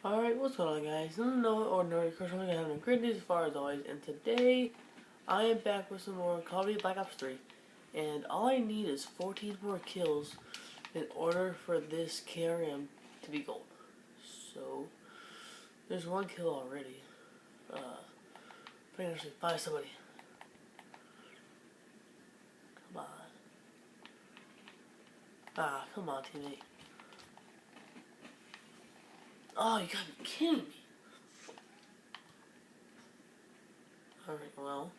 Alright, what's going on, guys? No ordinary person. I'm having a great day as far as always, and today I am back with some more Call of Duty Black Ops 3. And all I need is 14 more kills in order for this KRM to be gold. So, there's one kill already. If I can actually find somebody. Come on. Ah, come on, teammate. Oh, you gotta be kidding me. Alright, well.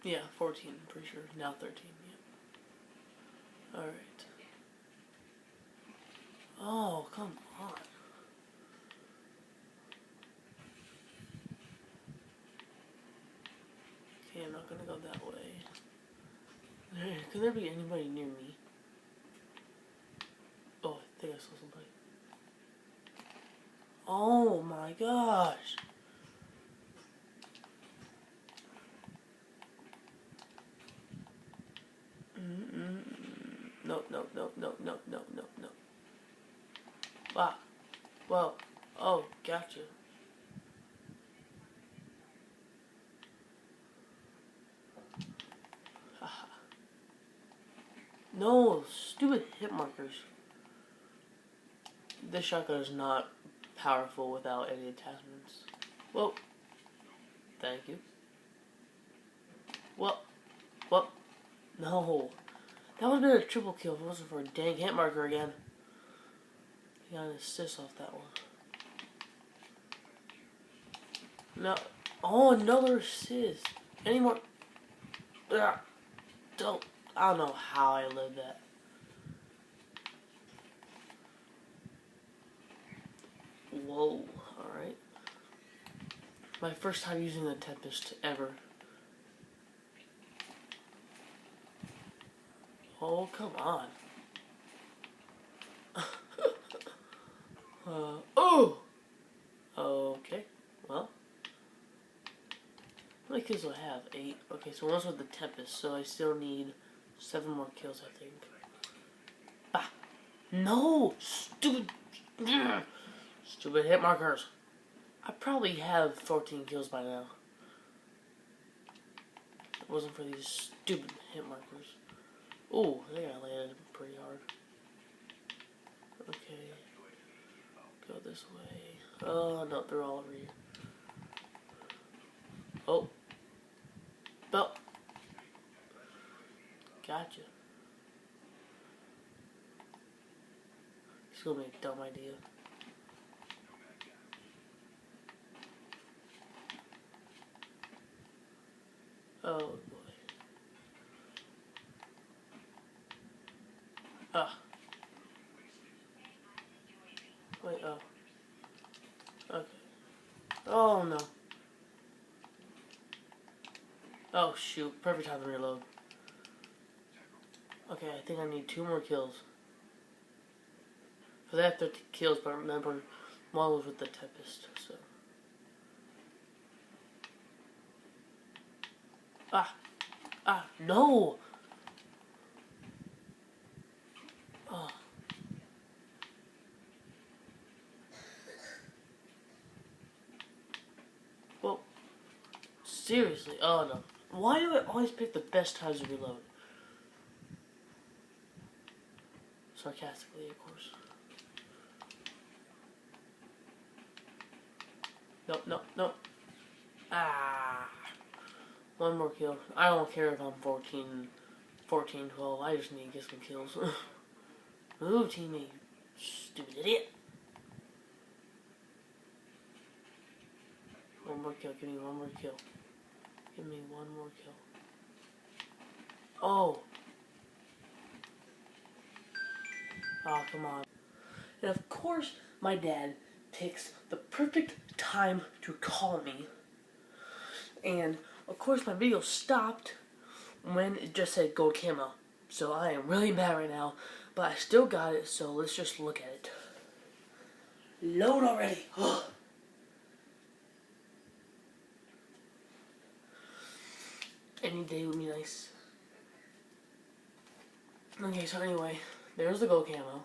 Yeah, 14, I'm pretty sure. Now 13, yeah. Alright. Oh, come on. Okay, I'm not gonna go that way. Could there be anybody near me? Oh, I think I saw somebody. Oh my gosh. No, no, no, no, no, no, no, no. Wow. Well, oh, gotcha. No, stupid hit markers. This shotgun is not powerful without any attachments. Well, thank you. Well, no. That would have been a triple kill if it wasn't for a dang hit marker again. He got an assist off that one. No. Oh, another assist. Any more? Don't. I don't know how I lived that. Whoa. Alright. My first time using the Tempest ever. Oh, come on. Oh! Okay, well. How many kills do I have? 8. Okay, so one's with the Tempest, so I still need 7 more kills, I think. Ah! No! Stupid! Stupid hit markers. I probably have 14 kills by now. If it wasn't for these stupid hit markers. Oh, I think I landed pretty hard. Okay. Go this way. Oh, no, they're all over here. Oh. Belt. Gotcha. It's gonna be a dumb idea. Oh, boy. Ah. Wait, oh. Okay. Oh, no. Oh, shoot. Perfect time to reload. Okay, I think I need 2 more kills. Because I have 30 kills, but remember, one was with the Tempest, so. Ah! Ah! No! Oh. Well, seriously, oh no. Why do I always pick the best times to reload? Sarcastically, of course. No, no, no. Ah. 1 more kill. I don't care if I'm 14, 12. I just need to get some kills. Ooh, teammate. Stupid idiot. 1 more kill. Give me 1 more kill. Give me 1 more kill. Oh. Oh, come on. And of course, my dad picks the perfect time to call me. And, of course, my video stopped when it just said gold camo. So I am really mad right now. But I still got it, so let's just look at it. Load already. Any day would be nice. Okay, so anyway, there's the gold camo.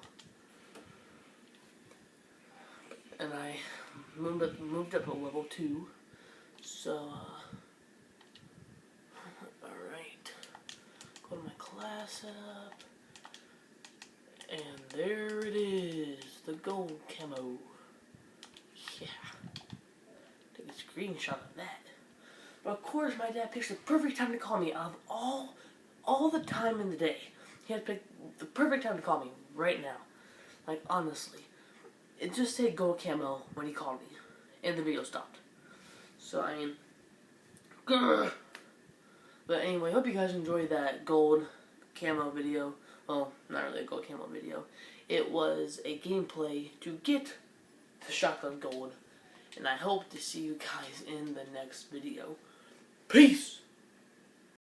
moved up to level 2. So, alright. Go to my class setup. And there it is. The gold camo. Yeah. Take a screenshot of that. But of course, my dad picks the perfect time to call me out of all the time in the day. He had picked the perfect time to call me right now. Like, honestly. It just said gold camo when he called me. And the video stopped. So, I mean, grr. But anyway, hope you guys enjoyed that gold camo video. Well, not really a gold camo video. It was a gameplay to get the shotgun gold. And I hope to see you guys in the next video. Peace!